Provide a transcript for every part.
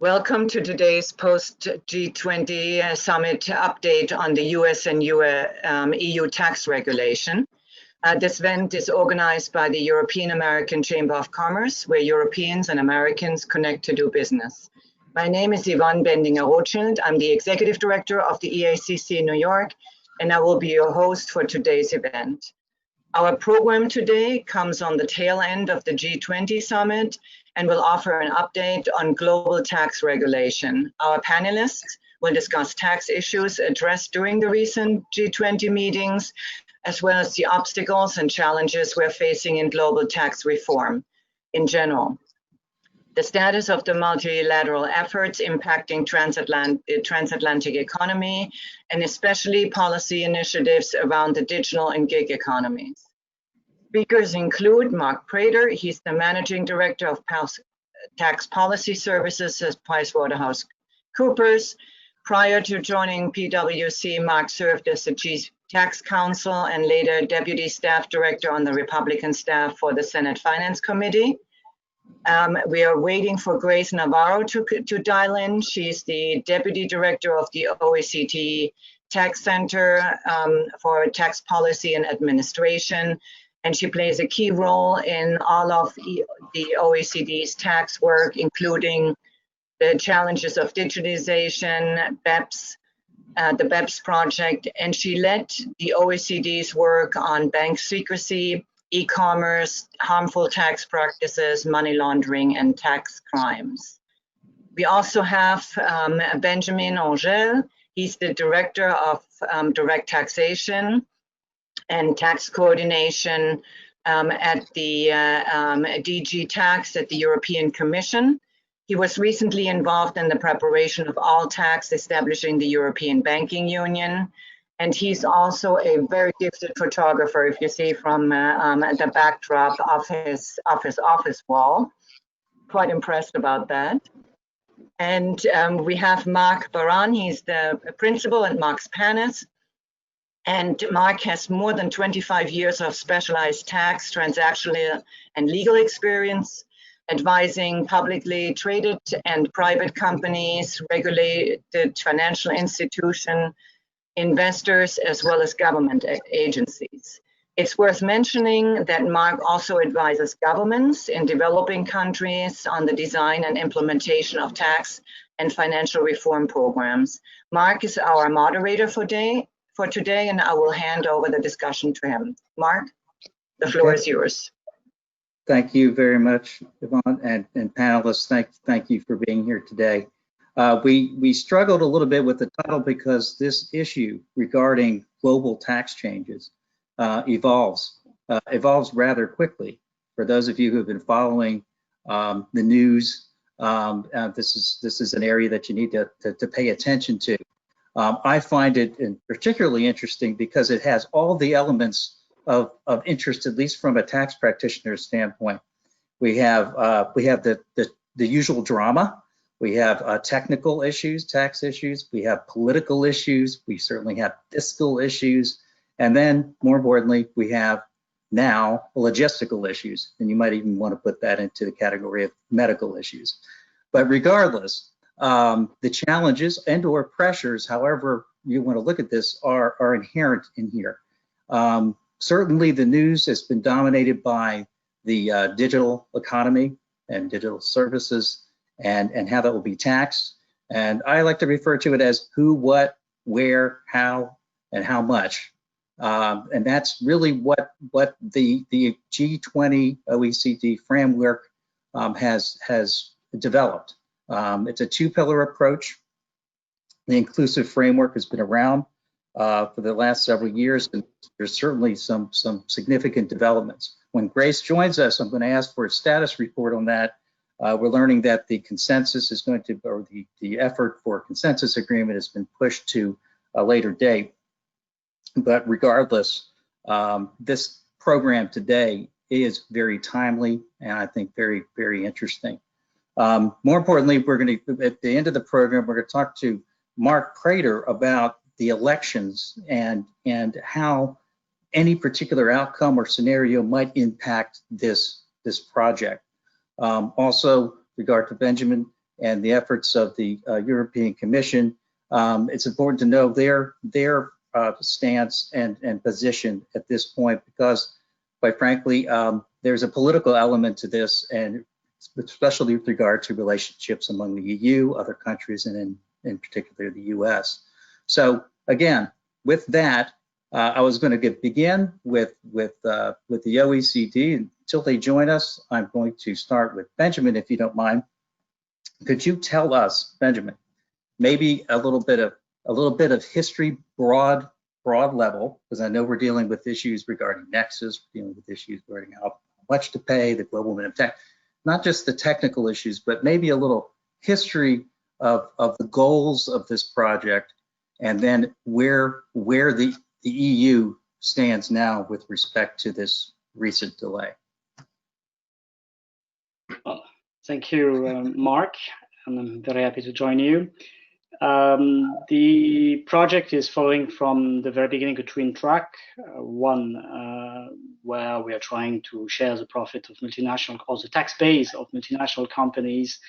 Welcome to today's Post-G20 Summit update on the US and EU tax regulation. This event is organized by the European American Chamber of Commerce, where Europeans and Americans connect to do business. My name is Yvonne Bendinger-Rothschild. I'm the Executive Director of the EACC in New York, and I will be your host for today's event. Our program today comes on the tail end of the G20 Summit and will offer an update on global tax regulation. Our panelists will discuss tax issues addressed during the recent G20 meetings, as well as the obstacles and challenges we're facing in global tax reform in general. The status of the multilateral efforts impacting transatlantic economy, and especially policy initiatives around the digital and gig economies. Speakers include Mark Prater. He's the Managing Director of Tax Policy Services at PricewaterhouseCoopers. Prior to joining PwC, Mark served as the Chief Tax Counsel and later Deputy Staff Director on the Republican staff for the Senate Finance Committee. We are waiting for Grace Navarro to dial in. She's the Deputy Director of the OECD Tax Center for Tax Policy and Administration. And she plays a key role in all of the OECD's tax work, including the challenges of digitalization, BEPS, the BEPS project, and she led the OECD's work on bank secrecy, e-commerce, harmful tax practices, money laundering, and tax crimes. We also have Benjamin Angel. He's the Director of Direct Taxation and Tax Coordination at the DG Tax at the European Commission. He was recently involved in the preparation of all tax establishing the European Banking Union. And he's also a very gifted photographer, if you see from the backdrop of his office wall. Quite impressed about that. And we have Mark Baran. He's the principal at Marks Paneth. And Mark has more than 25 years of specialized tax, transactional, and legal experience, advising publicly traded and private companies, regulated financial institutions, investors, as well as government agencies. It's worth mentioning that Mark also advises governments in developing countries on the design and implementation of tax and financial reform programs. Mark is our moderator for today, and I will hand over the discussion to him. Mark, the floor is yours. Thank you very much, Yvonne, and panelists. Thank you for being here today. We struggled a little bit with the title because this issue regarding global tax changes evolves rather quickly. For those of you who have been following the news, this is an area that you need to pay attention to. I find it particularly interesting because it has all the elements of interest, at least from a tax practitioner standpoint. We have the usual drama. We have technical issues, tax issues. We have political issues. We certainly have fiscal issues. And then, more importantly, we have now logistical issues. And you might even want to put that into the category of medical issues. But regardless, the challenges and or pressures, however you want to look at this, are inherent in here. Certainly the news has been dominated by the digital economy and digital services and how that will be taxed. And I like to refer to it as who, what, where, how, and how much. And that's really what the G20 OECD framework has developed. It's a two-pillar approach. The inclusive framework has been around for the last several years, and there's certainly some significant developments. When Grace joins us, I'm going to ask for a status report on that. We're learning that the consensus is going to, or the effort for consensus agreement has been pushed to a later date. But regardless, this program today is very timely and I think very, very interesting. More importantly, we're going to, at the end of the program, we're going to talk to Mark Prater about the elections and how any particular outcome or scenario might impact this project. Also, regard to Benjamin and the efforts of the European Commission, it's important to know their stance and position at this point, because quite frankly, there's a political element to this, and especially with regard to relationships among the EU, other countries, and in particular the US. So again, with that, I was going to begin with the OECD. Until they join us, I'm going to start with Benjamin, if you don't mind. Could you tell us, Benjamin, maybe a little bit of history, broad level, because I know we're dealing with issues regarding nexus, we're dealing with issues regarding how much to pay, the global minimum tax, not just the technical issues, but maybe a little history of the goals of this project, and then where the EU stands now with respect to this recent delay. Well, thank you, Mark, and I'm very happy to join you. The project is following from the very beginning a twin track, one where we are trying to share the profit of multinational, or the tax base of multinational companies.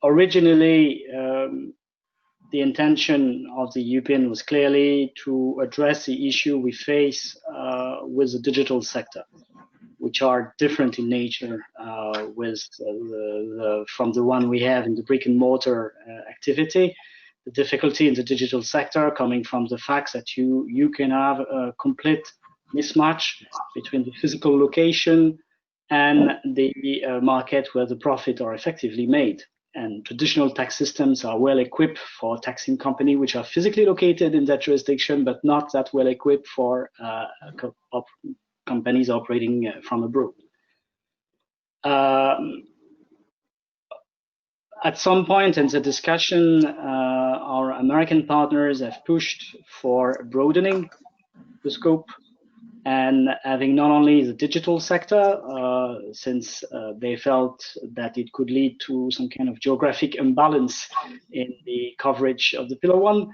Originally, the intention of the European was clearly to address the issue we face with the digital sector, which are different in nature from the one we have in the brick and mortar activity. The difficulty in the digital sector coming from the fact that you can have a complete mismatch between the physical location and the market where the profit are effectively made. And traditional tax systems are well equipped for taxing companies which are physically located in that jurisdiction, but not that well equipped for companies operating from abroad. At some point in the discussion, our American partners have pushed for broadening the scope and having not only the digital sector, since they felt that it could lead to some kind of geographic imbalance in the coverage of the Pillar 1,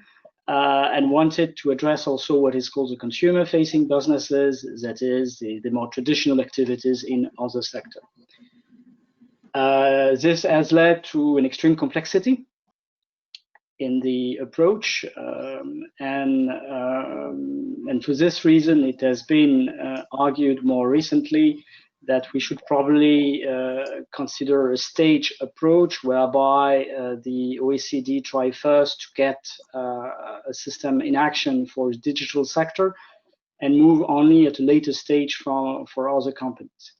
and wanted to address also what is called the consumer-facing businesses, that is, the more traditional activities in other sectors. This has led to an extreme complexity in the approach, and for this reason, it has been argued more recently that we should probably consider a stage approach whereby the OECD try first to get a system in action for the digital sector and move only at a later stage for other companies.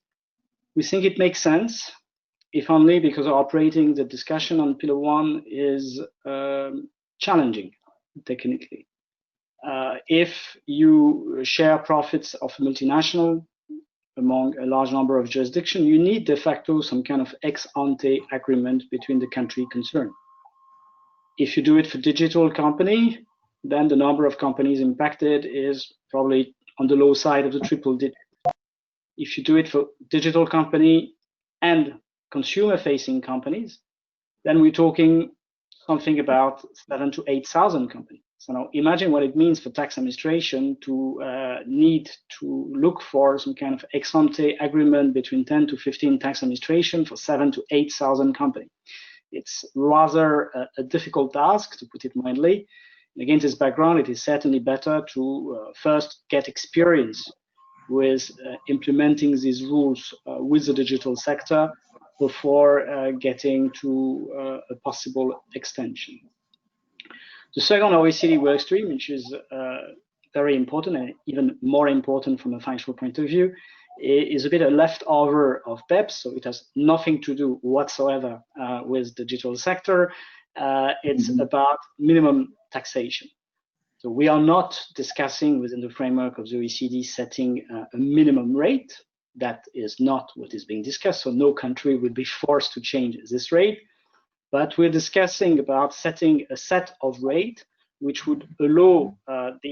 We think it makes sense, if only because operating the discussion on Pillar 1 is challenging technically. If you share profits of a multinational among a large number of jurisdictions, you need de facto some kind of ex-ante agreement between the country concerned. If you do it for digital company, then the number of companies impacted is probably on the low side of the triple digit. If you do it for digital company and consumer-facing companies, then we're talking something about 7,000 to 8,000 companies. So now imagine what it means for tax administration to need to look for some kind of ex-ante agreement between 10 to 15 tax administration for 7,000 to 8,000 companies. It's rather a difficult task, to put it mildly. And against this background, it is certainly better to first get experience with implementing these rules with the digital sector before getting to a possible extension. The second OECD workstream, which is very important and even more important from a financial point of view, is a bit a leftover of BEPS, so it has nothing to do whatsoever with the digital sector. It's about minimum taxation. So we are not discussing within the framework of the OECD setting a minimum rate. That is not what is being discussed, so no country will be forced to change this rate. But we're discussing about setting a set of rate which would allow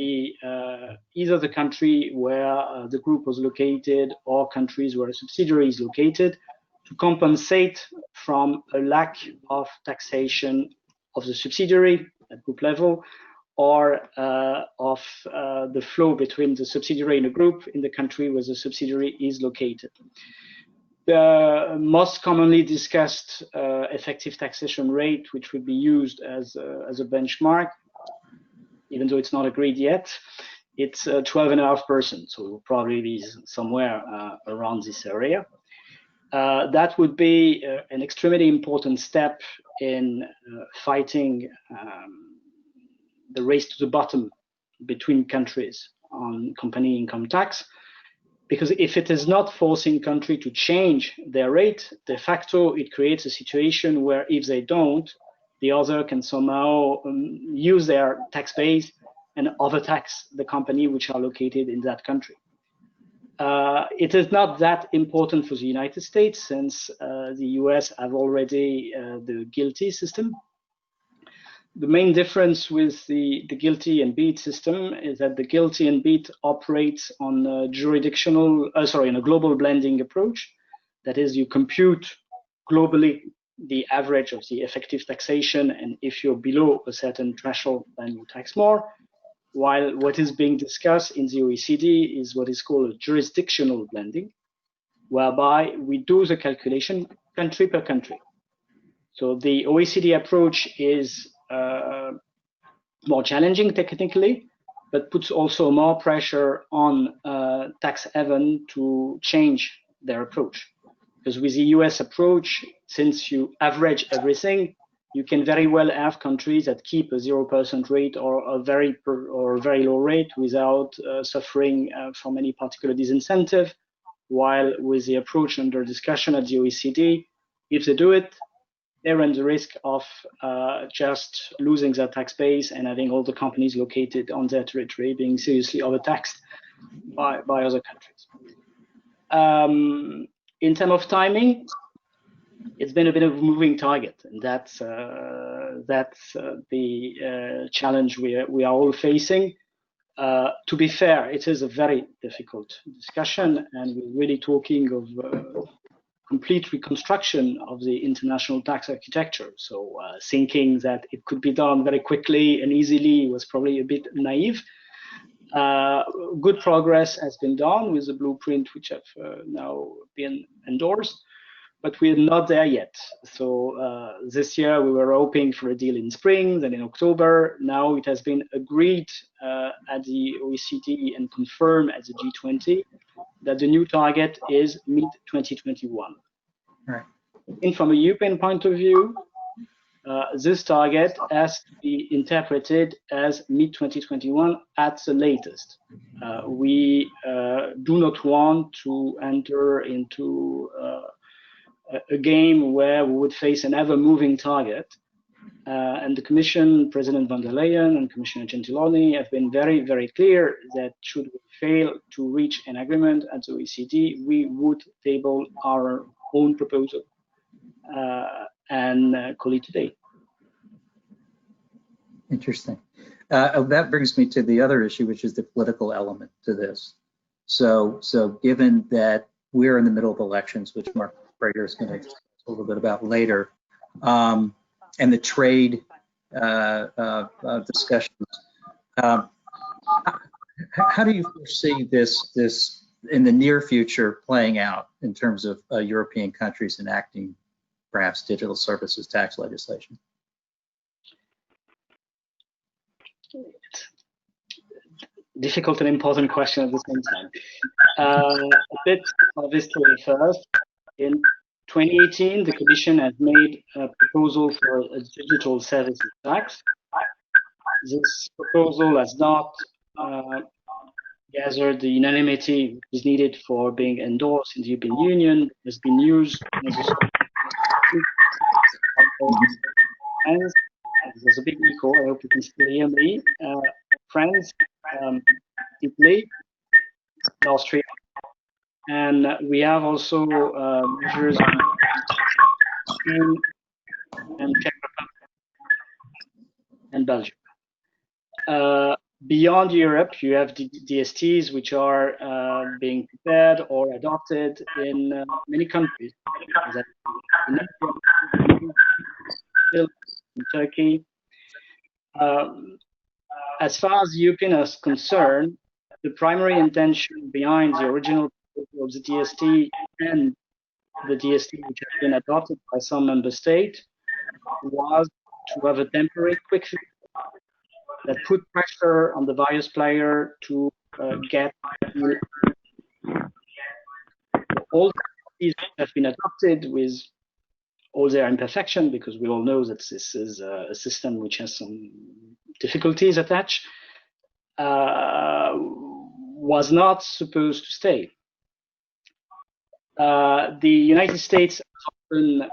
either the country where the group was located or countries where a subsidiary is located to compensate from a lack of taxation of the subsidiary at group level, or of the flow between the subsidiary and the group in the country where the subsidiary is located. The most commonly discussed effective taxation rate, which would be used as a benchmark, even though it's not agreed yet, it's 12.5%. So we'll probably be somewhere around this area. That would be an extremely important step in fighting the race to the bottom between countries on company income tax. Because if it is not forcing country to change their rate, de facto, it creates a situation where if they don't, the other can somehow use their tax base and overtax the company which are located in that country. It is not that important for the United States since the US have already the GILTI system. The main difference with the GILTI and BEAT system is that the GILTI and BEAT operates on a on a global blending approach. That is, you compute globally the average of the effective taxation, and if you're below a certain threshold, then you tax more. While what is being discussed in the OECD is what is called a jurisdictional blending, whereby we do the calculation country per country. So the OECD approach is more challenging technically, but puts also more pressure on tax haven to change their approach. Because with the US approach, since you average everything, you can very well have countries that keep a 0% rate or a very low rate without suffering from any particular disincentive. While with the approach under discussion at the OECD, if they do it, they run the risk of just losing their tax base and having all the companies located on their territory being seriously overtaxed by other countries. In terms of timing, it's been a bit of a moving target, and that's the challenge we are all facing. To be fair, it is a very difficult discussion, and we're really talking of complete reconstruction of the international tax architecture. So thinking that it could be done very quickly and easily was probably a bit naive. Good progress has been done with the blueprint, which have now been endorsed, but we're not there yet. So this year we were hoping for a deal in spring, then in October. Now it has been agreed at the OECD and confirmed at the G20 that the new target is mid-2021. Right. And from a European point of view, this target has to be interpreted as mid-2021 at the latest. We do not want to enter into a game where we would face an ever-moving target. And the Commission, President von der Leyen and Commissioner Gentiloni have been very, very clear that should we fail to reach an agreement at the OECD, we would table our own proposal and call it a day. Interesting. That brings me to the other issue, which is the political element to this. So given that we're in the middle of elections, which Mark Prater is going to talk a little bit about later, and the trade discussions, how do you foresee this in the near future playing out in terms of European countries enacting perhaps digital services tax legislation? Difficult and important question at the same time. A bit of history first. In 2018, the Commission has made a proposal for a digital services tax. This proposal has not gathered the unanimity which is needed for being endorsed in the European Union. It has been used as a there's a big echo. I hope you can still hear me. France, Italy, Austria, and we have also measures in and Czech Republic and Belgium. Beyond Europe, you have the DSTs, which are being prepared or adopted in many countries. In Turkey. As far as the European is concerned, the primary intention behind the original proposal of the DST and the DST which has been adopted by some member states was to have a temporary quick fix that put pressure on the various players to get all these have been adopted with all their imperfection, because we all know that this is a system which has some difficulties attached, was not supposed to stay. The United States has opened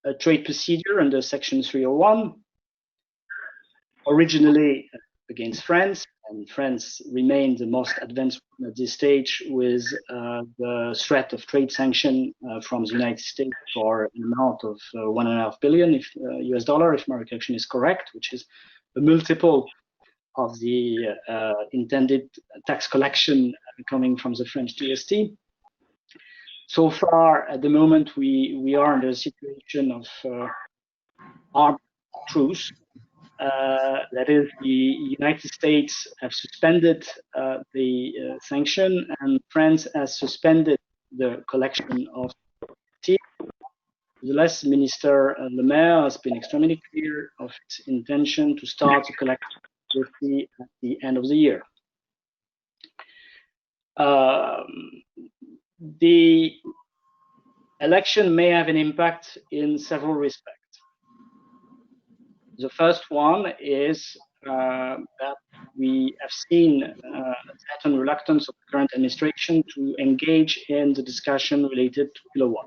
a trade procedure under Section 301, originally against France, and France remained the most advanced at this stage with the threat of trade sanction from the United States for an amount of $1.5 billion US dollar, if my recollection is correct, which is a multiple of the intended tax collection coming from the French DST. So far, at the moment, we are in a situation of armed truce. That is, the United States have suspended the sanction, and France has suspended the collection of tea. Nevertheless, Minister Le Maire has been extremely clear of its intention to start the collection of tea at the end of the year. The election may have an impact in several respects. The first one is that we have seen a certain reluctance of the current administration to engage in the discussion related to Pillar 1.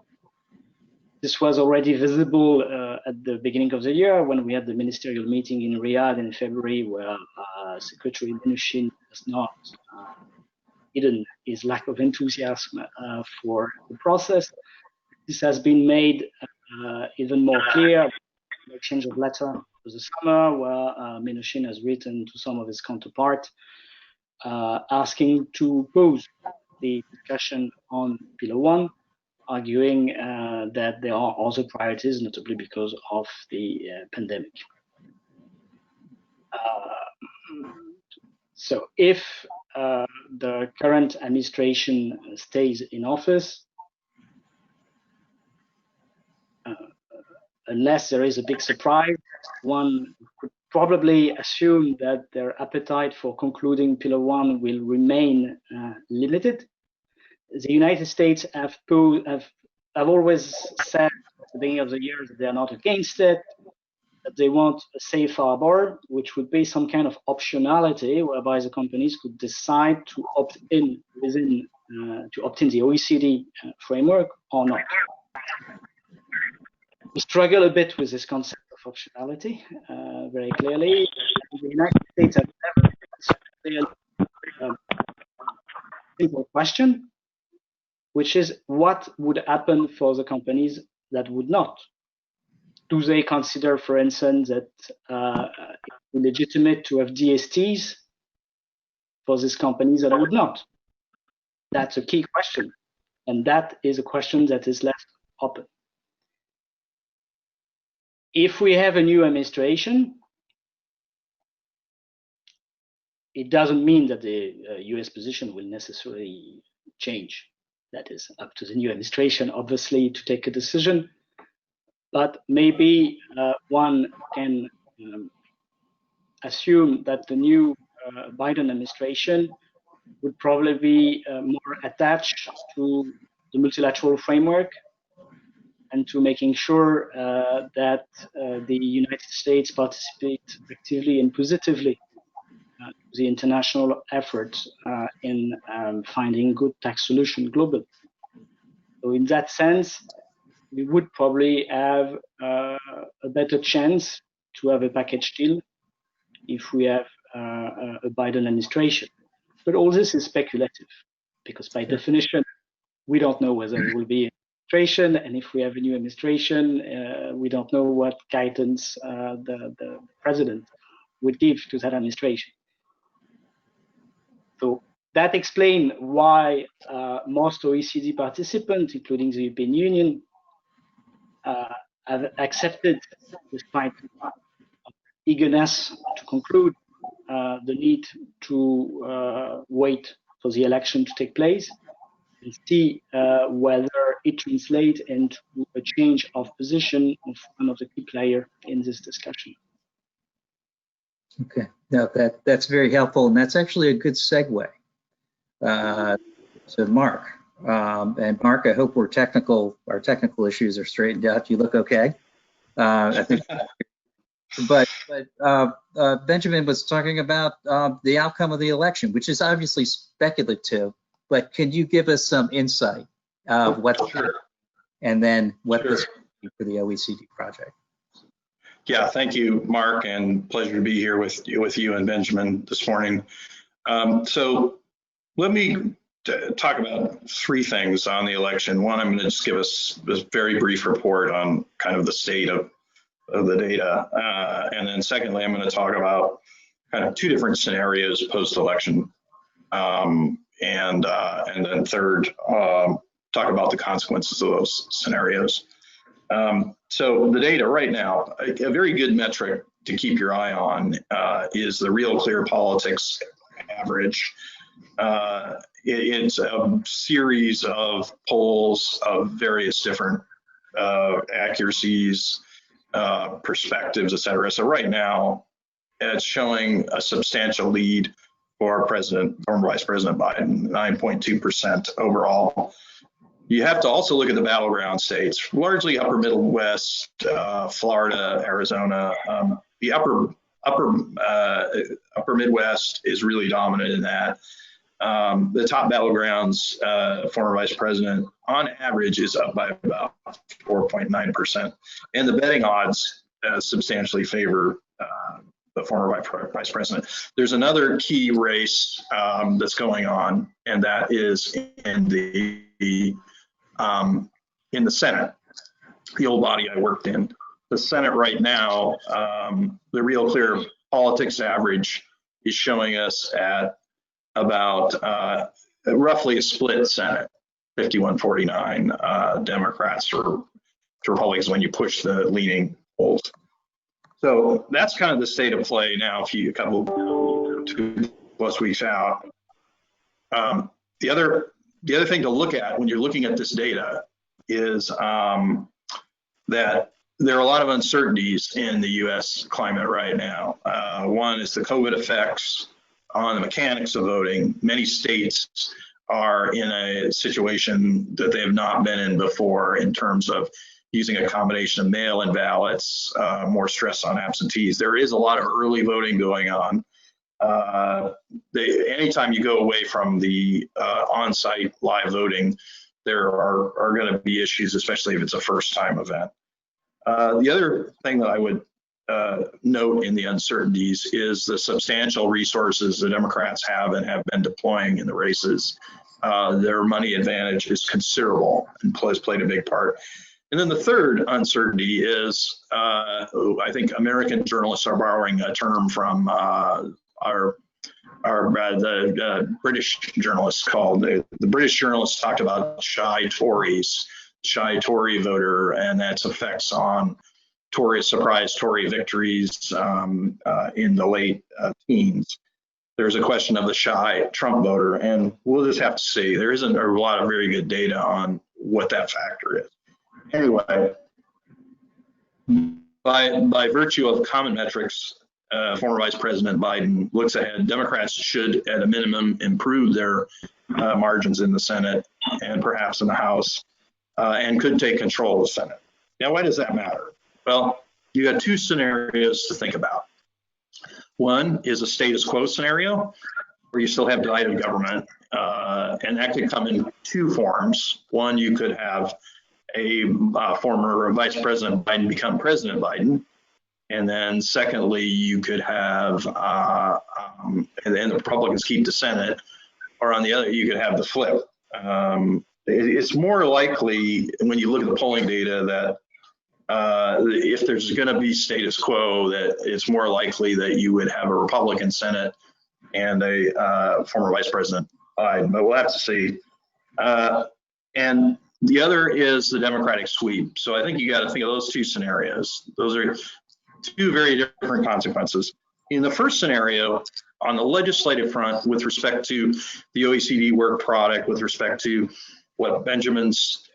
This was already visible at the beginning of the year when we had the ministerial meeting in Riyadh in February, where Secretary Mnuchin has not hidden his lack of enthusiasm for the process. This has been made even more clear in the exchange of letter for the summer, where Mnuchin has written to some of his counterparts asking to pause the discussion on Pillar 1, arguing that there are other priorities, notably because of the pandemic. So if the current administration stays in office, unless there is a big surprise, one could probably assume that their appetite for concluding Pillar 1 will remain limited. The United States have always said at the beginning of the year that they are not against it, that they want a safe harbor, which would be some kind of optionality whereby the companies could decide to opt in within the OECD framework or not. We struggle a bit with this concept of optionality very clearly. The United States have never answered a simple question, which is what would happen for the companies that would not? Do they consider, for instance, that it's legitimate to have DSTs for these companies that would not? That's a key question, and that is a question that is left open. If we have a new administration, it doesn't mean that the US position will necessarily change. That is up to the new administration, obviously, to take a decision. But maybe one can assume that the new Biden administration would probably be more attached to the multilateral framework and to making sure that the United States participate actively and positively to the international effort in finding good tax solution globally. So in that sense, we would probably have a better chance to have a package deal if we have a Biden administration. But all this is speculative, because by definition, we don't know whether it will be an administration, and if we have a new administration, we don't know what guidance the president would give to that administration. So that explains why most OECD participants, including the European Union, have accepted, despite eagerness to conclude, the need to wait for the election to take place. and see whether it translates into a change of position of one of the key players in this discussion. Okay, no, that's very helpful, and that's actually a good segue to Mark. And Mark, I hope our technical issues are straightened out. You look okay. I think, but Benjamin was talking about the outcome of the election, which is obviously speculative. But can you give us some insight of what's Sure. and then what Sure. this means for the OECD project? Yeah, thank you, Mark, and pleasure to be here with you and Benjamin this morning. So let me talk about three things on the election. One, I'm going to just give us a very brief report on kind of the state of the data. And then secondly, I'm going to talk about kind of two different scenarios post-election. And then third, talk about the consequences of those scenarios. So the data right now, a very good metric to keep your eye on is the Real Clear Politics average. It's a series of polls of various different accuracies, perspectives, et cetera. So right now, it's showing a substantial lead for former Vice President Biden, 9.2% overall. You have to also look at the battleground states, largely upper Midwest, Florida, Arizona. The upper Midwest is really dominant in that. The top battlegrounds, former vice president, on average is up by about 4.9%. And the betting odds substantially favor the former vice president. There's another key race that's going on, and that is in the Senate, the old body I worked in. The Senate right now, the Real Clear Politics average is showing us at about roughly a split Senate, 51-49 Democrats or Republicans when you push the leaning polls. So that's kind of the state of play now, a couple 2+ weeks out. The other thing to look at when you're looking at this data is that there are a lot of uncertainties in the U.S. climate right now. One is the COVID effects on the mechanics of voting. Many states are in a situation that they have not been in before in terms of using a combination of mail-in ballots, more stress on absentees. There is a lot of early voting going on. Anytime you go away from the on-site live voting, there are going to be issues, especially if it's a first-time event. The other thing that I would note in the uncertainties is the substantial resources the Democrats have and have been deploying in the races. Their money advantage is considerable and has played a big part. And then the third uncertainty is, I think American journalists are borrowing a term from the British journalists called, the British journalists talked about shy Tories, shy Tory voter, and that's effects on surprise Tory victories in the late teens. There's a question of the shy Trump voter, and we'll just have to see. There isn't a lot of very good data on what that factor is. Anyway, by virtue of common metrics, former Vice President Biden looks ahead. Democrats should, at a minimum, improve their margins in the Senate and perhaps in the House, and could take control of the Senate. Now, why does that matter? Well, you got two scenarios to think about. One is a status quo scenario, where you still have divided government, and that could come in two forms. One, you could have a former Vice President Biden become President Biden. And then secondly, you could have, and the Republicans keep the Senate, or on the other, you could have the flip. It's more likely, when you look at the polling data, that if there's going to be status quo, that it's more likely that you would have a Republican Senate and a former Vice President Biden, but we'll have to see. And the other is the Democratic sweep. So I think you got to think of those two scenarios. Those are two very different consequences. In the first scenario, on the legislative front, with respect to the OECD work product, with respect to what Benjamin's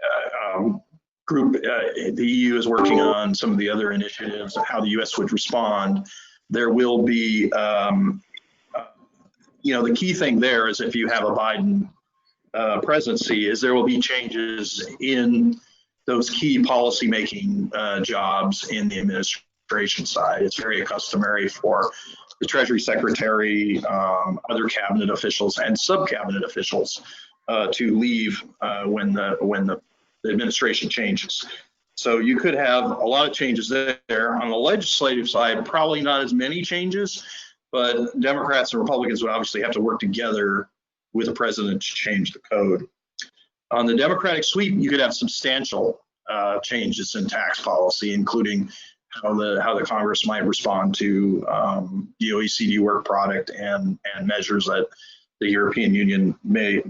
group, the EU is working on, some of the other initiatives, how the US would respond, there will be, the key thing there is if you have a Biden presidency, is there will be changes in those key policymaking jobs in the administration side. It's very customary for the Treasury Secretary, other cabinet officials, and sub-cabinet officials to leave when the administration changes. So you could have a lot of changes there. On the legislative side, probably not as many changes, but Democrats and Republicans would obviously have to work together with the president to change the code. On the Democratic sweep, you could have substantial changes in tax policy, including how the Congress might respond to the OECD work product and measures that the European Union may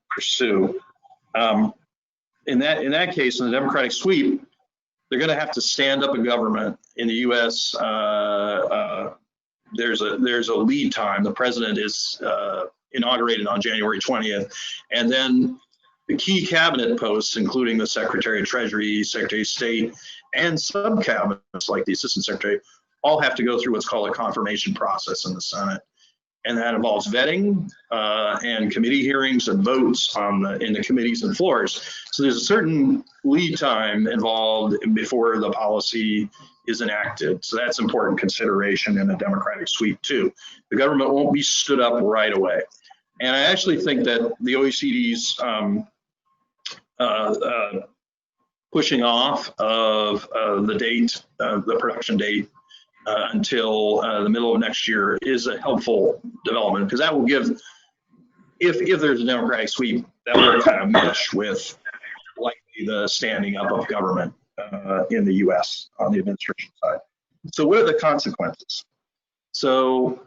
pursue. In that case, in the Democratic sweep, they're going to have to stand up a government. In the U.S., there's a lead time. The president is inaugurated on January 20th, and then the key cabinet posts, including the Secretary of Treasury, Secretary of State, and sub-cabinets like the Assistant Secretary, all have to go through what's called a confirmation process in the Senate. And that involves vetting and committee hearings and votes in the committees and floors. So there's a certain lead time involved before the policy is enacted. So that's important consideration in a Democratic sweep too. The government won't be stood up right away. And I actually think that the OECD's pushing off of the date, the production date, until the middle of next year is a helpful development, because that will give, if there's a Democratic sweep, that will kind of mesh with likely the standing up of government in the US on the administration side. So what are the consequences? So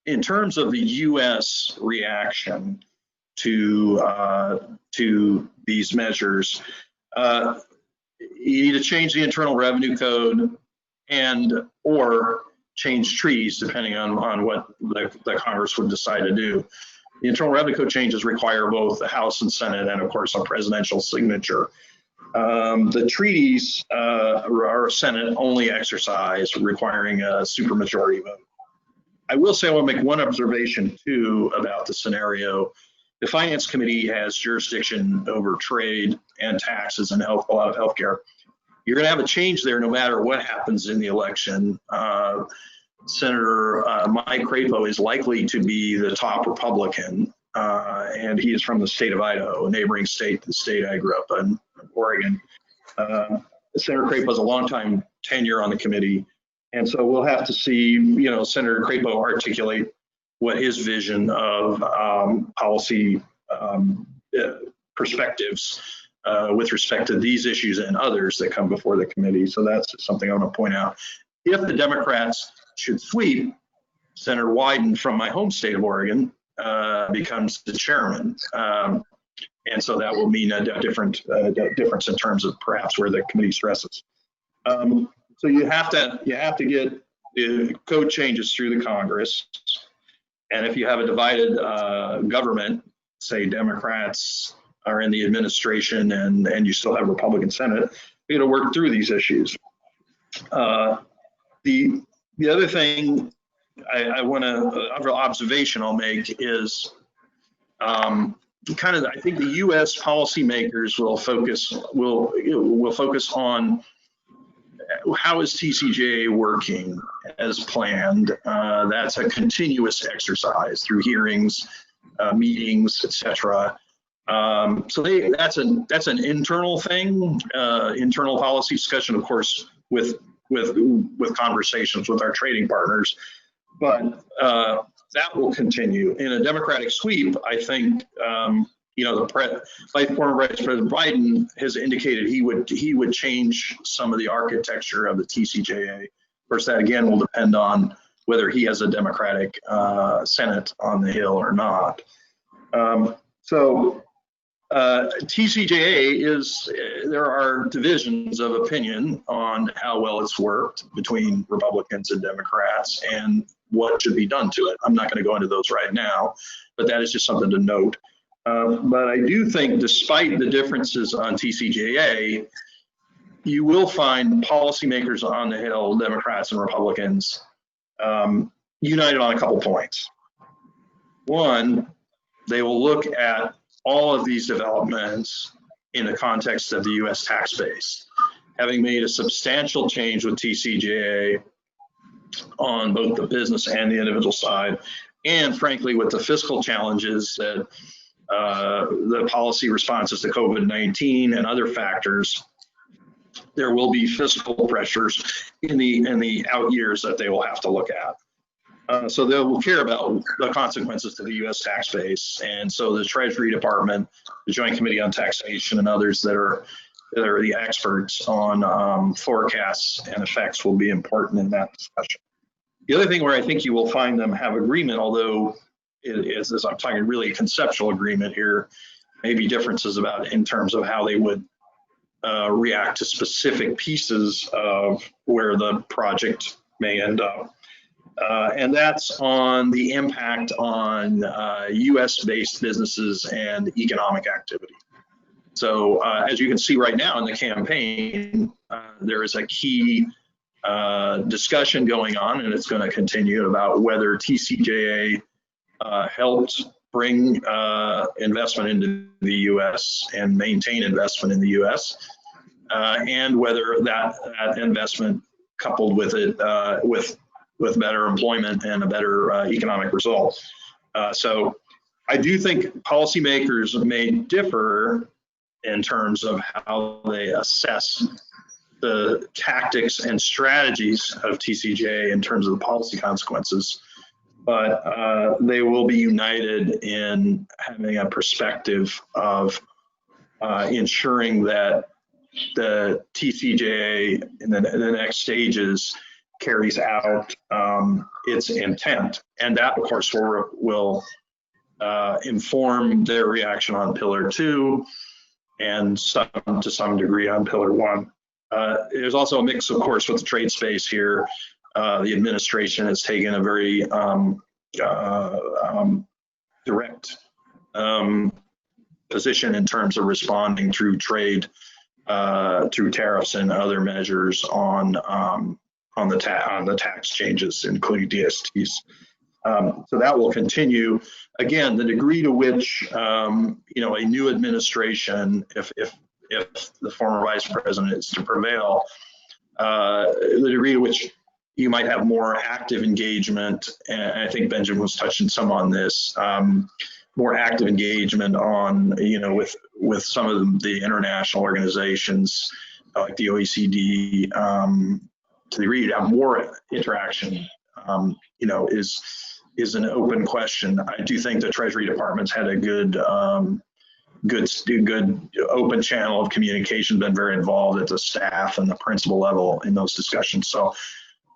in terms of the US reaction to these measures, you need to change the Internal Revenue Code and or change trees, depending on what the Congress would decide to do. The Internal Revenue Code changes require both the House and Senate and, of course, a presidential signature. The treaties are a Senate-only exercise requiring a supermajority vote. I will say I want to make one observation, too, about the scenario. The Finance Committee has jurisdiction over trade and taxes and a lot of healthcare. You're going to have a change there no matter what happens in the election. Senator Mike Crapo is likely to be the top Republican, and he is from the state of Idaho, a neighboring state, the state I grew up in, Oregon. Senator Crapo has a long-time tenure on the committee, and so we'll have to see, Senator Crapo articulate what his vision of policy perspectives with respect to these issues and others that come before the committee. So that's something I want to point out. If the Democrats should sweep, Senator Wyden from my home state of Oregon becomes the chairman. And so that will mean a difference in terms of perhaps where the committee stresses. So you have to get the code changes through the Congress. And if you have a divided government, say Democrats are in the administration and you still have Republican Senate, you got to work through these issues. The other thing other observation I'll make is I think the U.S. policymakers will focus on how is TCJA working as planned. That's a continuous exercise through hearings, meetings, etc. So that's an internal thing, internal policy discussion, of course, with conversations with our trading partners, but that will continue. In a Democratic sweep, I think former Vice President Biden has indicated he would change some of the architecture of the TCJA. Of course, that again will depend on whether he has a Democratic Senate on the Hill or not. TCJA there are divisions of opinion on how well it's worked between Republicans and Democrats, and what should be done to it. I'm not going to go into those right now, but that is just something to note. But I do think, despite the differences on TCJA, you will find policymakers on the Hill, Democrats and Republicans, united on a couple points. One, they will look at all of these developments in the context of the U.S. tax base. Having made a substantial change with TCJA on both the business and the individual side, and frankly, with the fiscal challenges that the policy responses to COVID-19 and other factors, there will be fiscal pressures in the out years that they will have to look at. So they will care about the consequences to the U.S. tax base, and so the Treasury Department, the Joint Committee on Taxation, and others that are the experts on forecasts and effects will be important in that discussion. The other thing where I think you will find them have agreement, although it is, as I'm talking really conceptual agreement here, maybe differences about in terms of how they would react to specific pieces of where the project may end up. And that's on the impact on US-based businesses and economic activity. So as you can see right now in the campaign, there is a key discussion going on, and it's going to continue, about whether TCJA helped bring investment into the US and maintain investment in the US, and whether that investment coupled with it with better employment and a better economic result. So I do think policymakers may differ in terms of how they assess the tactics and strategies of TCJA in terms of the policy consequences, but they will be united in having a perspective of ensuring that the TCJA in the next stages carries out its intent, and that, of course, will inform their reaction on Pillar 2 and to some degree on Pillar 1. There's also a mix, of course, with the trade space here. The administration has taken a very direct position in terms of responding through trade, through tariffs and other measures on the tax changes, including DSTs. So that will continue. Again, the degree to which a new administration, if the former vice president is to prevail, the degree to which you might have more active engagement, and I think Benjamin was touching some on this, more active engagement on, with some of the international organizations like the OECD, to the degree to have more interaction, is an open question. I do think the Treasury Department's had a good open channel of communication, been very involved at the staff and the principal level in those discussions. So,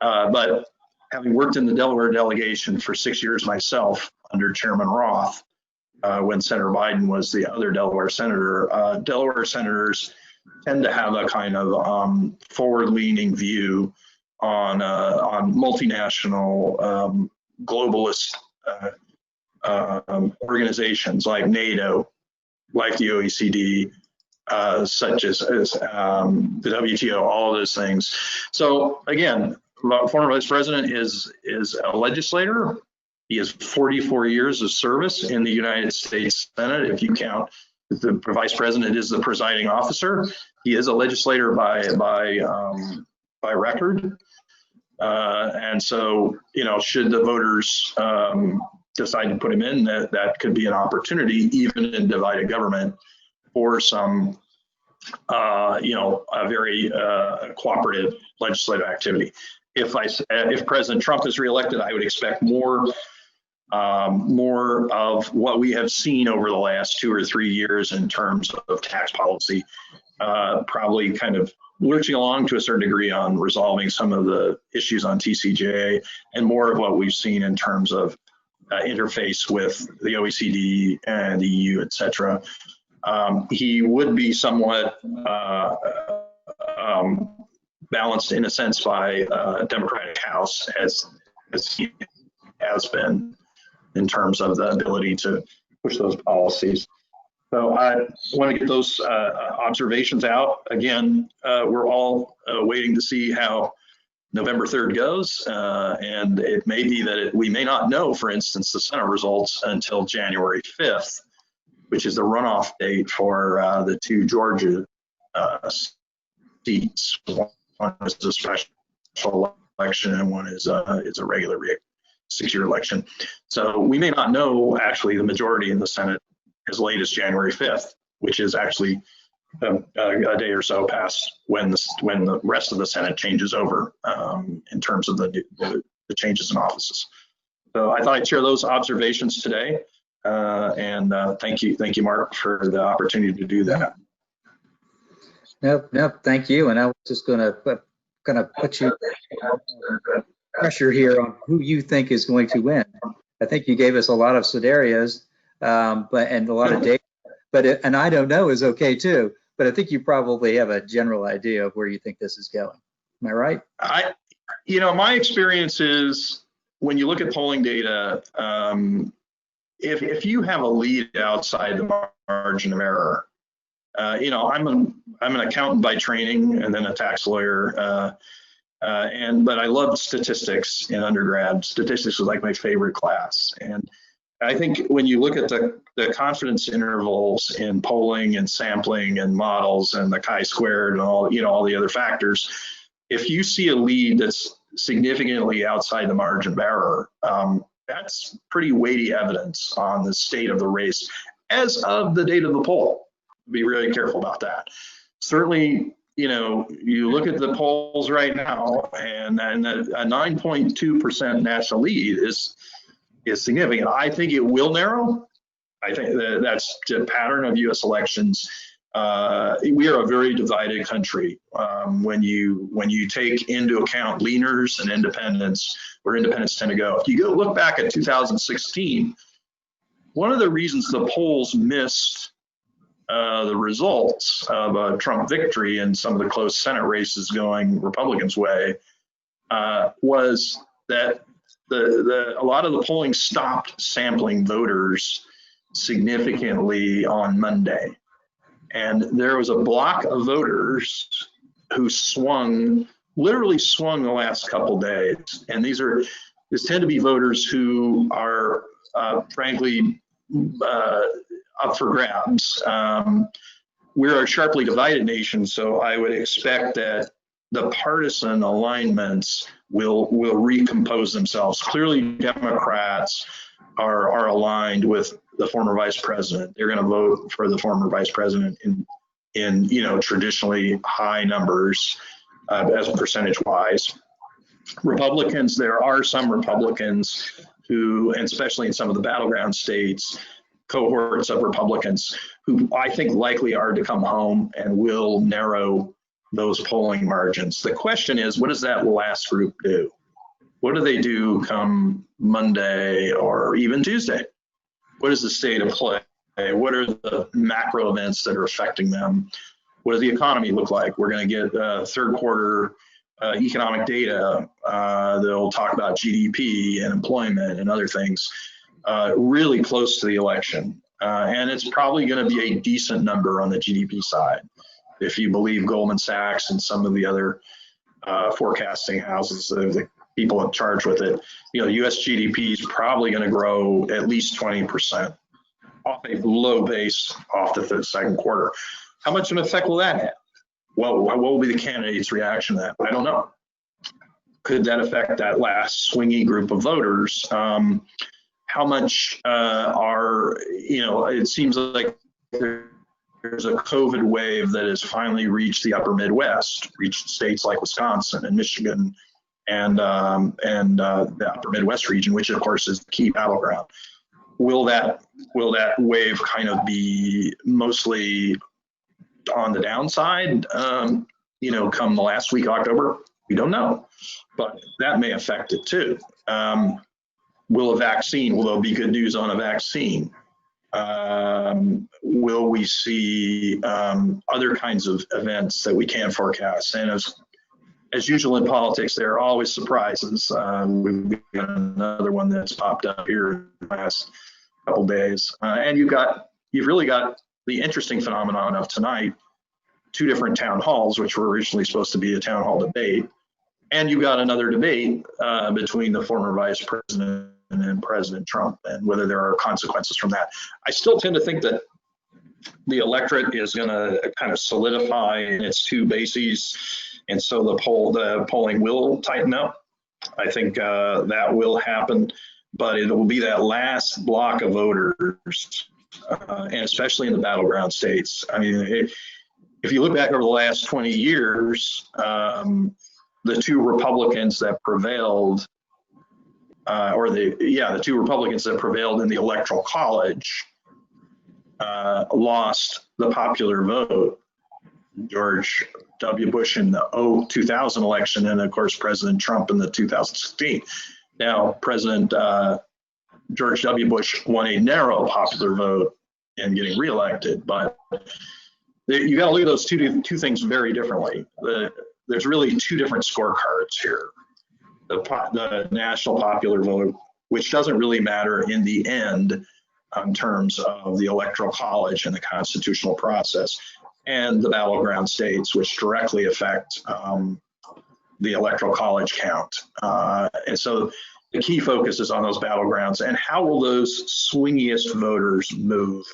but having worked in the Delaware delegation for 6 years myself under Chairman Roth, when Senator Biden was the other Delaware senator, Delaware senators tend to have a kind of forward-leaning view on multinational globalist organizations like NATO, like the OECD, such as the WTO, all of those things. So again, former vice president is a legislator. He has 44 years of service in the United States Senate. If you count, the vice president is the presiding officer. He is a legislator by record. And so, should the voters decide to put him in, that could be an opportunity, even in divided government, for some, a very cooperative legislative activity. If President Trump is reelected, I would expect more of what we have seen over the last 2 or 3 years in terms of tax policy, probably kind of lurching along to a certain degree on resolving some of the issues on TCJA, and more of what we've seen in terms of interface with the OECD and the EU, et cetera. He would be somewhat balanced in a sense by a Democratic House, as he has been in terms of the ability to push those policies. So I want to get those observations out. Again, we're all waiting to see how November 3rd goes, and it may be that we may not know, for instance, the Senate results until January 5th, which is the runoff date for the two Georgia seats. One is a special election, and one is a regular 6-year election. So we may not know actually the majority in the Senate as late as January 5th, which is actually a day or so past when the rest of the Senate changes over in terms of the changes in offices. So I thought I'd share those observations today, and thank you, Mark, for the opportunity to do that. No, thank you. And I was just going to put you pressure here on who you think is going to win. I think you gave us a lot of scenarios, and a lot of data, and I don't know is okay too. But I think you probably have a general idea of where you think this is going. Am I right? My experience is when you look at polling data, if you have a lead outside the margin of error, I'm an accountant by training and then a tax lawyer, but I loved statistics in undergrad. Statistics was like my favorite class, and I think when you look at the confidence intervals in polling and sampling and models and the chi-squared and all the other factors, if you see a lead that's significantly outside the margin of error, that's pretty weighty evidence on the state of the race as of the date of the poll. Be really careful about that. Certainly, you look at the polls right now, and a 9.2% national lead is significant. I think it will narrow. I think that's the pattern of U.S. elections. We are a very divided country. When you take into account leaners and independents, where independents tend to go. If you go look back at 2016, one of the reasons the polls missed the results of a Trump victory and some of the close Senate races going Republicans' way was that a lot of the polling stopped sampling voters significantly on Monday. And there was a block of voters who literally swung the last couple days. And these tend to be voters who are frankly up for grabs. We're a sharply divided nation, so I would expect that the partisan alignments will recompose themselves. Clearly, Democrats are aligned with the former vice president. They're going to vote for the former vice president in traditionally high numbers as percentage-wise. Republicans, there are some Republicans who, and especially in some of the battleground states, cohorts of Republicans who I think likely are to come home and will narrow those polling margins. The question is, what does that last group do? What do they do come Monday or even Tuesday? What is the state of play? What are the macro events that are affecting them? What does the economy look like? We're going to get third quarter economic data. They'll talk about GDP and employment and other things really close to the election. And it's probably going to be a decent number on the GDP side. If you believe Goldman Sachs and some of the other forecasting houses, the people in charge with it, U.S. GDP is probably going to grow at least 20% off a low base off the second quarter. How much of an effect will that have? Well, what will be the candidate's reaction to that? I don't know. Could that affect that last swingy group of voters? How much it seems like there's a COVID wave that has finally reached the upper Midwest, reached states like Wisconsin and Michigan and the upper Midwest region, which of course is the key battleground. Will that wave kind of be mostly on the downside, come the last week of October? We don't know, but that may affect it too. Will there be good news on a vaccine? Will we see other kinds of events that we can't forecast? And as as usual in politics, there are always surprises. We've got another one that's popped up here in the last couple days, and you've really got the interesting phenomenon of tonight, two different town halls, which were originally supposed to be a town hall debate, and you've got another debate between the former vice president and President Trump, and whether there are consequences from that. I still tend to think that the electorate is going to kind of solidify in its two bases, and so the polling will tighten up. I think that will happen, but it will be that last block of voters, and especially in the battleground states. I mean, if you look back over the last 20 years, the two Republicans that prevailed, the two Republicans that prevailed in the Electoral College lost the popular vote. George W. Bush in the 2000 election, and of course President Trump in the 2016. Now, President George W. Bush won a narrow popular vote in getting reelected, but you got to look at those two things very differently. There's really two different scorecards here. The national popular vote, which doesn't really matter in the end in terms of the Electoral College and the constitutional process, and the battleground states, which directly affect the Electoral College count. And so the key focus is on those battlegrounds, and how will those swingiest voters move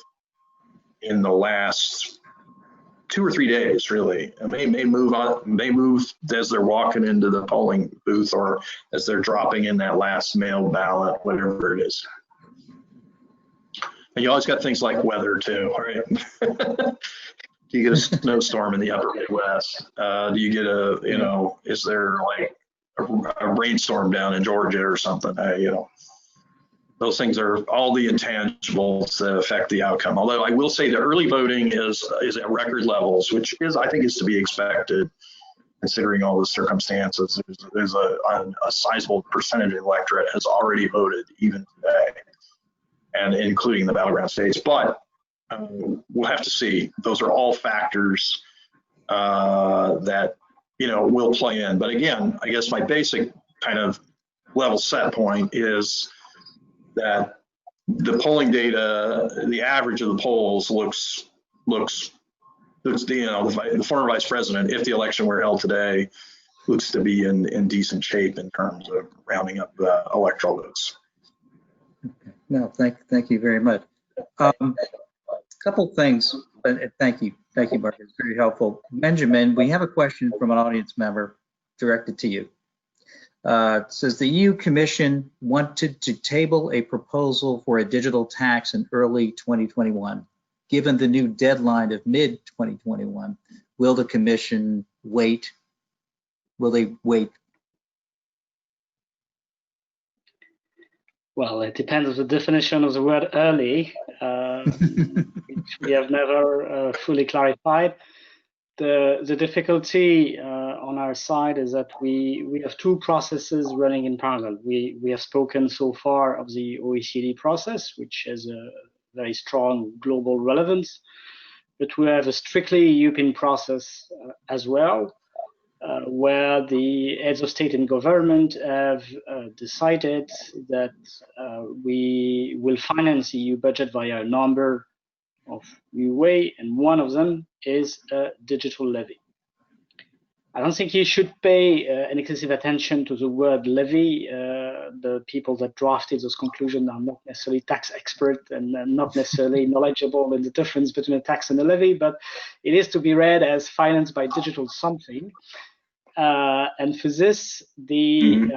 in the last 2 or 3 days, really. They may move as they're walking into the polling booth, or as they're dropping in that last mail ballot, whatever it is. And you always got things like weather too, right? Do you get a snowstorm in the upper Midwest? Do you get is there like a rainstorm down in Georgia or something? Those things are all the intangibles that affect the outcome. Although I will say the early voting is at record levels, which I think is to be expected considering all the circumstances. There's a sizable percentage of the electorate has already voted even today, and including the battleground states. But we'll have to see. Those are all factors that will play in. But again, I guess my basic kind of level set point is that the polling data, the average of the polls looks the former vice president, if the election were held today, looks to be in decent shape in terms of rounding up the electoral votes. Okay. No, thank you very much. Couple things. Thank you, Mark. It's very helpful. Benjamin, we have a question from an audience member directed to you. It says the EU Commission wanted to table a proposal for a digital tax in early 2021. Given the new deadline of mid-2021, will the Commission wait? Will they wait? Well, it depends on the definition of the word early, which we have never fully clarified. The difficulty on our side is that we have two processes running in parallel. We have spoken so far of the OECD process, which has a very strong global relevance, but we have a strictly European process as well, where the heads of state and government have decided that we will finance the EU budget via a number of new ways, and one of them is a digital levy. I don't think you should pay an excessive attention to the word levy. The people that drafted those conclusions are not necessarily tax experts and not necessarily knowledgeable in the difference between a tax and a levy, but it is to be read as financed by digital something. And for this, the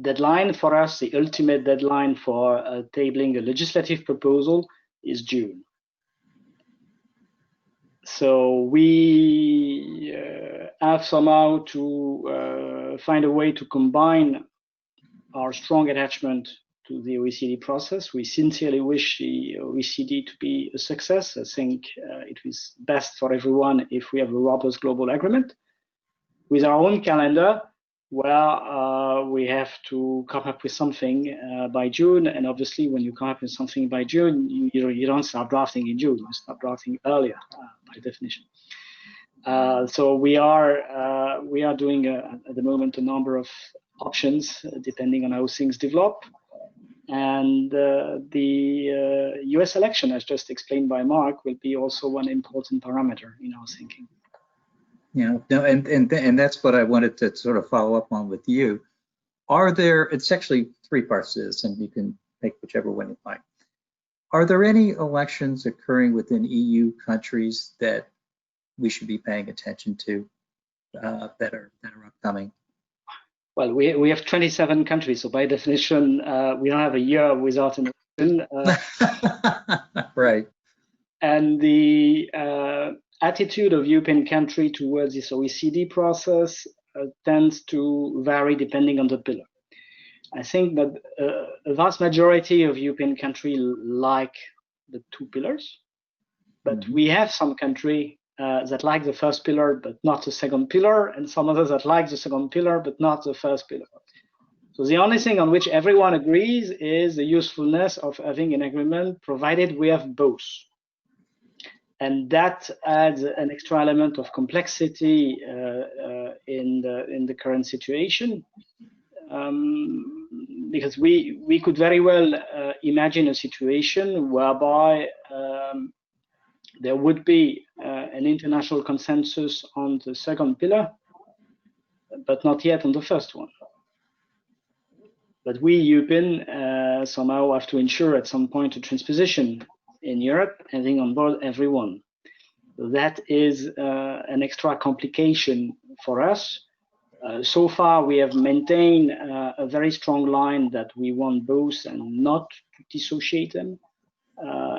deadline for us, the ultimate deadline for tabling a legislative proposal is June. So we have somehow to find a way to combine our strong attachment to the OECD process. We sincerely wish the OECD to be a success. I think it is best for everyone if we have a robust global agreement. With our own calendar, where we have to come up with something by June, and obviously when you come up with something by June, you don't start drafting in June, you start drafting earlier by definition. So we are doing at the moment a number of options depending on how things develop. And the US election, as just explained by Mark, will be also one important parameter in our thinking. Yeah, no, and that's what I wanted to sort of follow up on with you. Are there, it's actually three parts to this, and you can take whichever one you like. Are there any elections occurring within EU countries that we should be paying attention to that are upcoming? Well, we have 27 countries, so by definition, we don't have a year without an election. Right. And the attitude of European country towards this OECD process tends to vary depending on the pillar. I think that a vast majority of European countries like the two pillars, but we have some country that like the first pillar but not the second pillar, and some others that like the second pillar but not the first pillar. So the only thing on which everyone agrees is the usefulness of having an agreement, provided we have both. And that adds an extra element of complexity in the current situation, because we could very well imagine a situation whereby there would be an international consensus on the second pillar, but not yet on the first one. But we, European, somehow have to ensure at some point a transposition in Europe, having on board everyone. So that is an extra complication for us. So far, we have maintained a very strong line that we want both and not to dissociate them,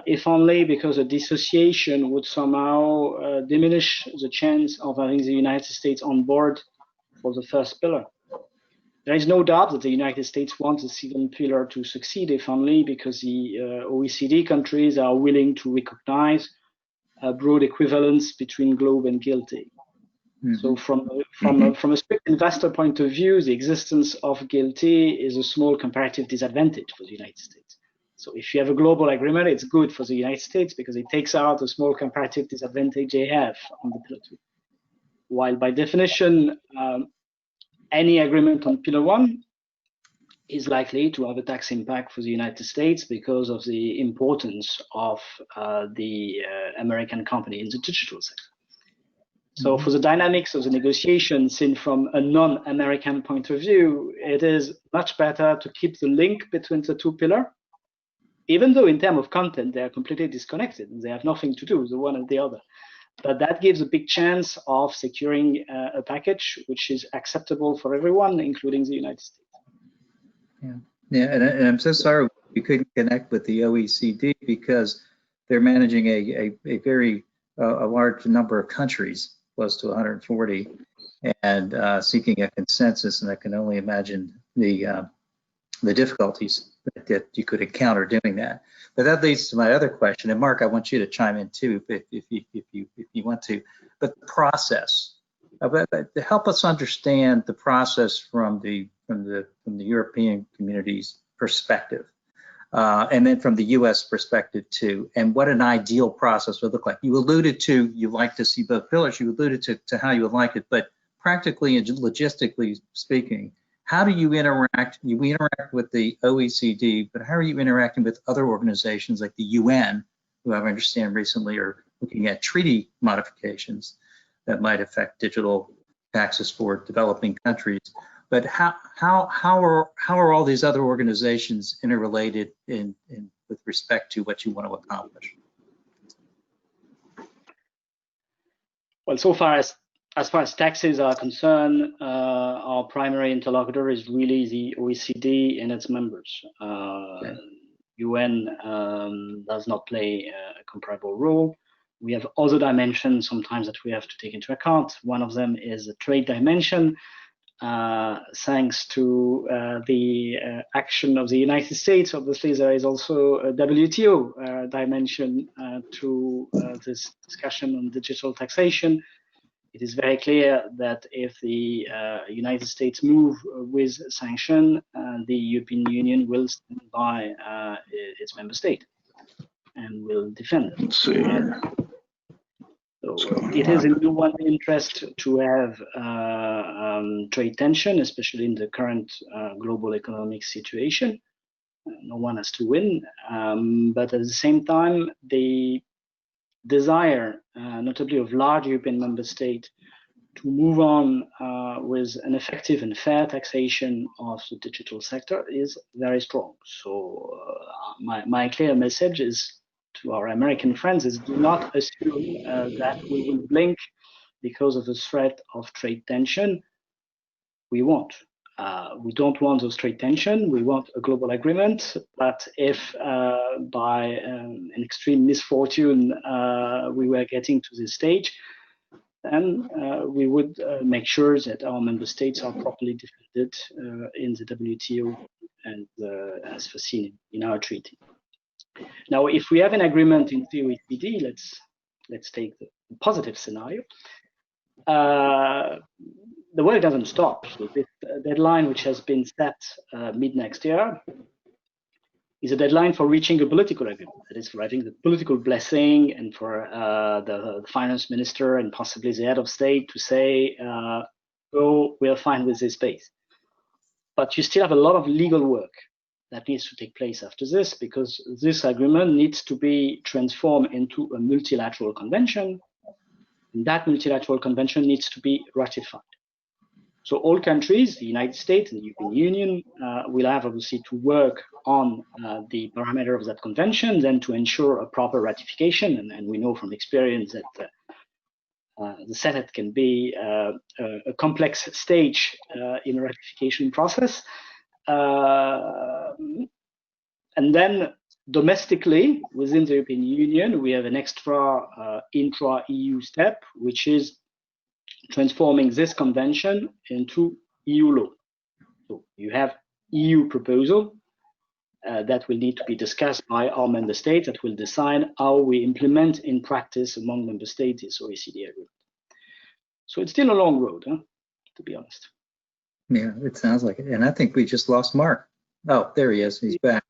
if only because a dissociation would somehow diminish the chance of having the United States on board for the first pillar. There is no doubt that the United States wants the second pillar to succeed, if only because the OECD countries are willing to recognize a broad equivalence between globe and GILTI. So from a strict investor point of view, the existence of GILTI is a small comparative disadvantage for the United States. So if you have a global agreement, it's good for the United States because it takes out a small comparative disadvantage they have on the pillar two. While by definition, any agreement on pillar one is likely to have a tax impact for the United States because of the importance of the American company in the digital sector. So for the dynamics of the negotiation, seen from a non-American point of view, it is much better to keep the link between the two pillars, even though in terms of content, they are completely disconnected and they have nothing to do with the one and the other. But that gives a big chance of securing a package which is acceptable for everyone, including the United States. Yeah, and I'm so sorry we couldn't connect with the OECD because they're managing a very large number of countries, close to 140, and seeking a consensus. And I can only imagine the difficulties that you could encounter doing that. But that leads to my other question. And Mark, I want you to chime in too, if you want to. But the process, to help us understand the process from the European community's perspective, and then from the U.S. perspective too, and what an ideal process would look like. You alluded to you like to see both pillars. You alluded to how you would like it, but practically and logistically speaking, how do you interact? You interact with the OECD, but how are you interacting with other organizations like the UN, who I understand recently are looking at treaty modifications that might affect digital taxes for developing countries? But how are all these other organizations interrelated with respect to what you want to accomplish? Well, so far as far as taxes are concerned, our primary interlocutor is really the OECD and its members. Okay. UN does not play a comparable role. We have other dimensions sometimes that we have to take into account. One of them is the trade dimension. Thanks to the action of the United States, obviously there is also a WTO dimension to this discussion on digital taxation. It is very clear that if the United States move with sanction, the European Union will stand by its member state and will defend it. Let's see here. So it is in no one's interest to have trade tension, especially in the current global economic situation. No one has to win, but at the same time, the desire, notably of large European member states, to move on with an effective and fair taxation of the digital sector is very strong. So my clear message is to our American friends is do not assume that we will blink because of the threat of trade tension. We won't. We don't want those trade tension. We want a global agreement. But if by an extreme misfortune we were getting to this stage, then we would make sure that our member states are properly defended in the WTO and as foreseen in our treaty. Now, if we have an agreement in the OECD, let's take the positive scenario. The work doesn't stop. So this deadline, which has been set mid next year, is a deadline for reaching a political agreement. That is, for having the political blessing and for the finance minister and possibly the head of state to say, oh, we're fine with this base. But you still have a lot of legal work that needs to take place after this, because this agreement needs to be transformed into a multilateral convention. And that multilateral convention needs to be ratified. So all countries, the United States and the European Union, will have obviously to work on the parameter of that convention, then to ensure a proper ratification. And we know from experience that the Senate can be a complex stage in a ratification process. And then domestically, within the European Union, we have an extra intra-EU step, which is transforming this convention into EU law. So you have EU proposal that will need to be discussed by our member states that will decide how we implement in practice among member states this OECD agreement. So it's still a long road, to be honest. Yeah, it sounds like it. And I think we just lost Mark. Oh, there he is. He's back.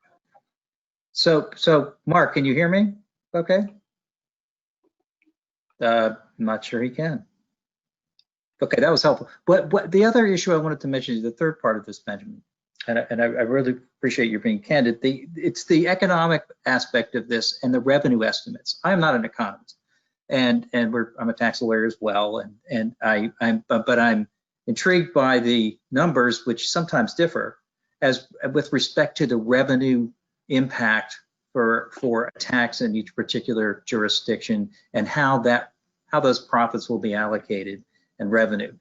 So Mark, can you hear me? Okay. I'm not sure he can. Okay, that was helpful. But the other issue I wanted to mention is the third part of this, Benjamin, and I really appreciate you being candid. It's the economic aspect of this and the revenue estimates. I'm not an economist, and I'm a tax lawyer as well, but I'm intrigued by the numbers, which sometimes differ, as with respect to the revenue impact for a tax in each particular jurisdiction and how those profits will be allocated and revenue.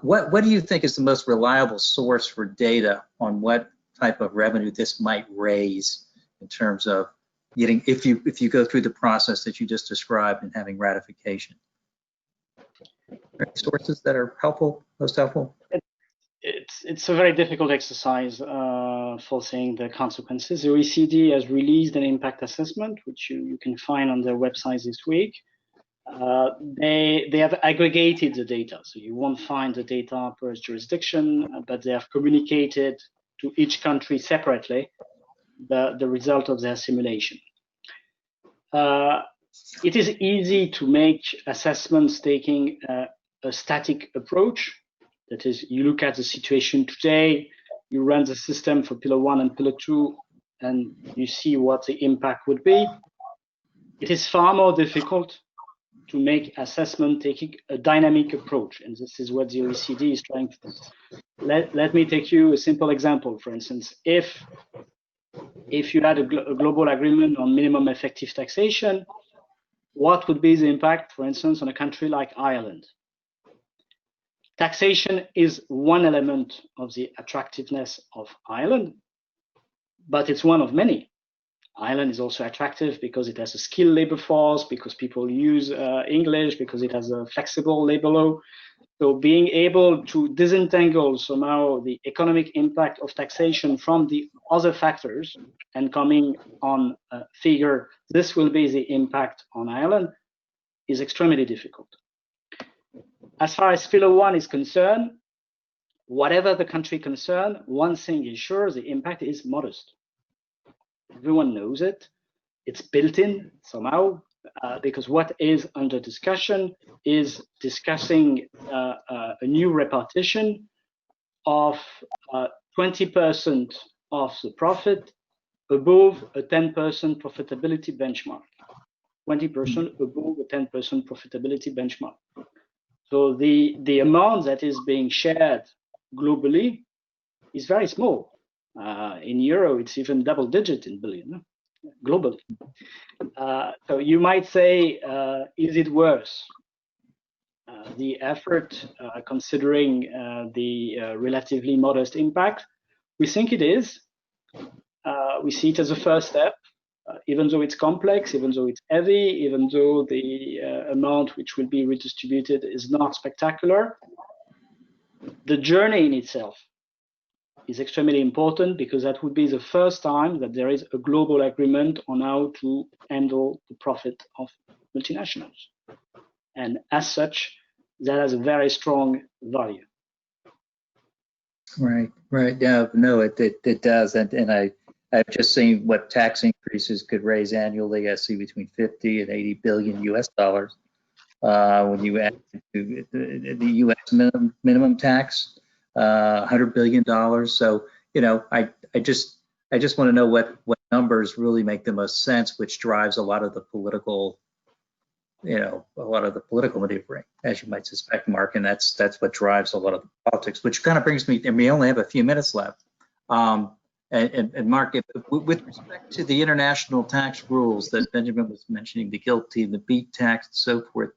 What do you think is the most reliable source for data on what type of revenue this might raise in terms of getting, if you go through the process that you just described and having ratification? Are there sources that are helpful, most helpful? It's a very difficult exercise for seeing the consequences. The OECD has released an impact assessment, which you can find on their website this week. They have aggregated the data, so you won't find the data per jurisdiction, but they have communicated to each country separately the result of their simulation. It is easy to make assessments taking a static approach. That is, you look at the situation today, you run the system for Pillar 1 and Pillar 2, and you see what the impact would be. It is far more difficult to make assessment taking a dynamic approach, and this is what the OECD is trying to do. Let me take you a simple example. For instance, if you had a global agreement on minimum effective taxation, what would be the impact, for instance, on a country like Ireland? Taxation is one element of the attractiveness of Ireland, but it's one of many. Ireland is also attractive because it has a skilled labor force, because people use English, because it has a flexible labor law. So being able to disentangle somehow the economic impact of taxation from the other factors and coming on a figure, this will be the impact on Ireland, is extremely difficult. As far as Pillar 1 is concerned, whatever the country concerned, one thing is sure, the impact is modest. Everyone knows it. It's built in somehow. because what is under discussion is discussing a new repartition of 20% of the profit above a 10% profitability benchmark. 20% above a 10% profitability benchmark. So the amount that is being shared globally is very small. In euro, it's even double digit in billion globally. So you might say, is it worth the effort considering the relatively modest impact? We think it is. We see it as a first step, even though it's complex, even though it's heavy, even though the amount which will be redistributed is not spectacular. The journey in itself is extremely important because that would be the first time that there is a global agreement on how to handle the profit of multinationals. And as such, that has a very strong value. Right. Yeah, no, it does. And I've just seen what tax increases could raise annually. I see between 50 and 80 billion US dollars when you add to the US minimum tax, $100 billion. So, you know, I just want to know what numbers really make the most sense, which drives a lot of the political, maneuvering, as you might suspect, Mark, and that's what drives a lot of the politics, which kind of brings me, and we only have a few minutes left. And Mark, with respect to the international tax rules that Benjamin was mentioning, the GILTI, the BEAT tax, and so forth,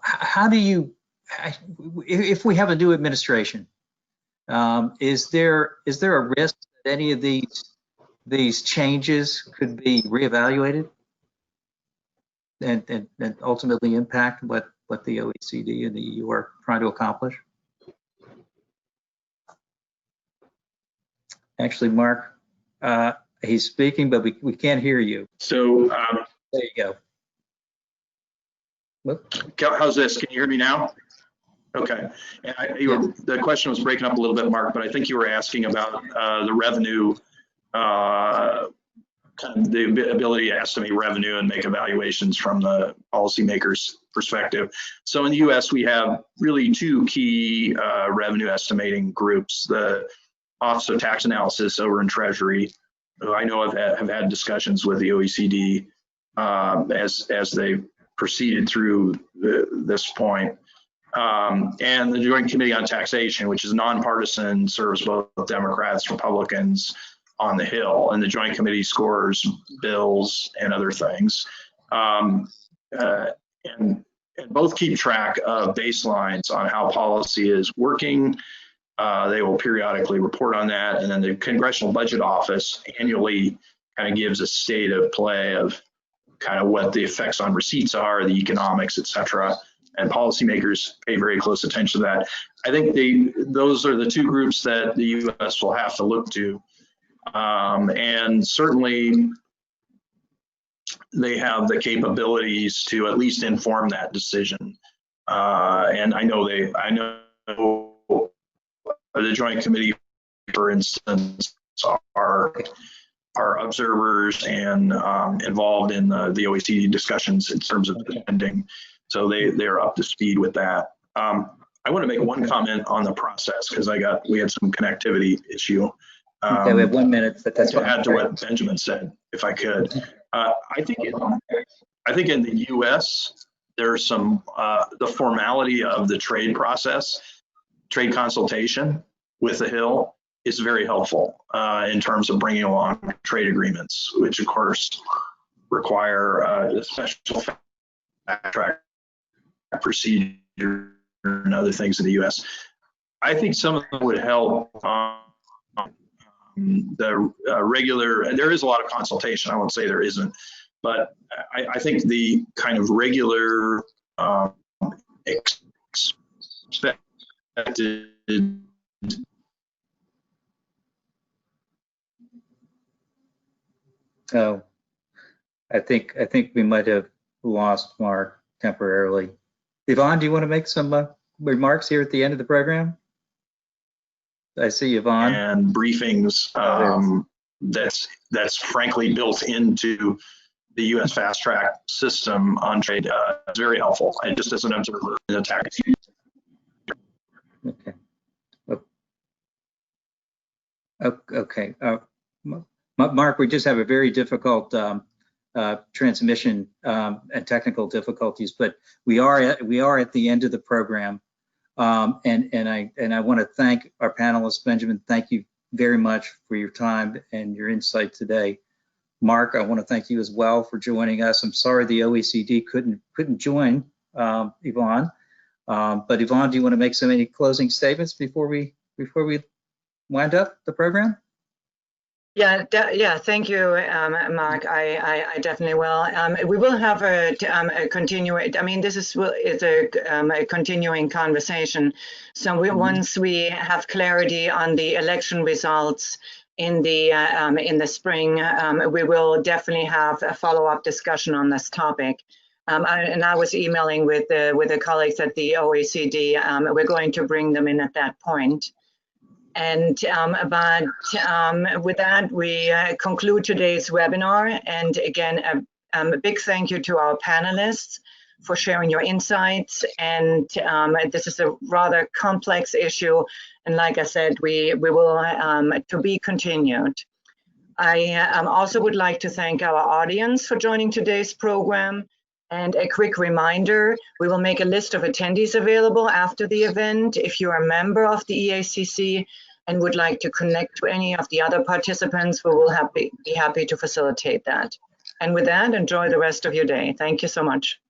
how do you, if we have a new administration, is there a risk that any of these changes could be reevaluated and ultimately impact what the OECD and the EU are trying to accomplish? Actually, Mark, he's speaking, but we can't hear you. So there you go. Whoop. How's this? Can you hear me now? Okay. And the question was breaking up a little bit, Mark, but I think you were asking about the revenue, kind of the ability to estimate revenue and make evaluations from the policymakers' perspective. So in the U.S., we have really two key revenue estimating groups: the Office of Tax Analysis over in Treasury, who I know have had discussions with the OECD as they proceeded through this point, and the Joint Committee on Taxation, which is nonpartisan, serves both Democrats, Republicans on the Hill, and the Joint Committee scores bills and other things, and both keep track of baselines on how policy is working. They will periodically report on that, and then the Congressional Budget Office annually kind of gives a state of play of kind of what the effects on receipts are, the economics, et cetera, and policymakers pay very close attention to that. I think those are the two groups that the U.S. will have to look to, and certainly they have the capabilities to at least inform that decision. And I know the Joint Committee, for instance, are observers and involved in the OECD discussions in terms of defending. So they're up to speed with that. I want to make one comment on the process because we had some connectivity issue. Okay, we have 1 minute, but that's to add to what Benjamin said, if I could. I think in the U.S. there's some the formality of the trade process, trade consultation with the Hill is very helpful in terms of bringing along trade agreements, which of course require a special fast-track procedure and other things in the U.S. I think some of them would help the regular, there is a lot of consultation, I won't say there isn't, but I think the kind of regular expected Oh, I think we might have lost Mark temporarily. Yvonne, do you want to make some remarks here at the end of the program? I see Yvonne. And briefings that's frankly built into the U.S. fast track system on trade is very helpful. And just as an observer in the tax. Okay. Okay. Mark, we just have a very difficult transmission and technical difficulties, but we are at the end of the program, and I want to thank our panelists. Benjamin, thank you very much for your time and your insight today. Mark, I want to thank you as well for joining us. I'm sorry the OECD couldn't join Yvonne, but Yvonne, do you want to make some any closing statements before we wind up the program? Yeah, thank you, Mark. I definitely will. We will have a continuing. I mean, this is a continuing conversation. So once we have clarity on the election results in the spring, we will definitely have a follow-up discussion on this topic. And I was emailing with the colleagues at the OECD. We're going to bring them in at that point. And with that, we conclude today's webinar. And again, a big thank you to our panelists for sharing your insights. And this is a rather complex issue. And like I said, we will to be continued. I also would like to thank our audience for joining today's program. And a quick reminder, we will make a list of attendees available after the event. If you're a member of the EACC and would like to connect to any of the other participants, we will be happy to facilitate that. And with that, enjoy the rest of your day. Thank you so much.